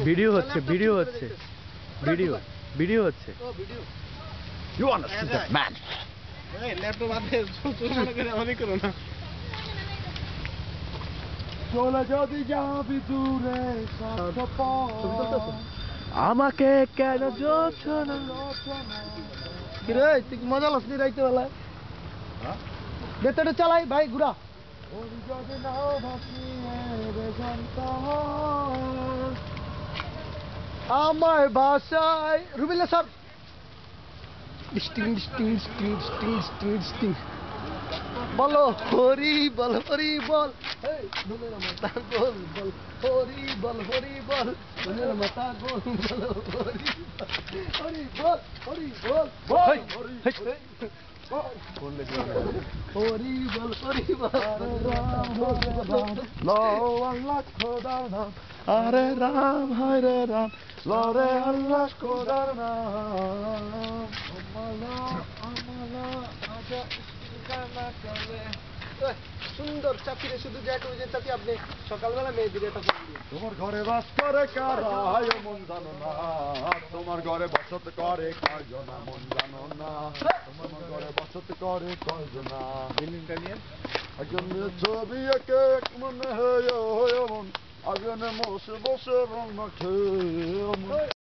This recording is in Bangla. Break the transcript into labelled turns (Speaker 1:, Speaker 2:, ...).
Speaker 1: ভিডিও হচ্ছে ভিডিও হচ্ছে ভিডিও ভিডিও হচ্ছে
Speaker 2: You want to see that man?
Speaker 3: Laptop হাতে মনে করে অনেক করো না
Speaker 2: চলে যদি যাবি দূরে
Speaker 1: আমাকে কেন যোচ্ছ না
Speaker 3: কিরে তুই কি মজা লস নি রাইতে বেলা বেতটা চালাই ভাই ঘুরা আমার বাসায় রুবিল্লা স্যার স্টিং স্টিং স্টিং স্টিং স্টিং স্টিং বলো হরি বল দুনের মাথা গোল বল হরি বল দুনের মাথা গোল বলো হরি বল হরি বল
Speaker 2: আল্লাহ খোদার নাম আরে রাম হরে রাম লরে আল্লাহ খোদার নাম
Speaker 3: সুন্দর চাপিরে শুধু জ্যাক ওই যে চাপি আপনি সকালবেলা মেয়েদের এটা ফোন দিয়ে
Speaker 2: তোমার ঘরে বাস করে কারা মন জানো না তোমার ঘরে বসত করে কয়জনা মন জানো না তোমার ঘরে বসত করে কয়জনা
Speaker 3: বিল্ডিংটা নিয়ে
Speaker 2: একজন ছবি একে মনে হয় মন একজনে বসে বসে রং মাখে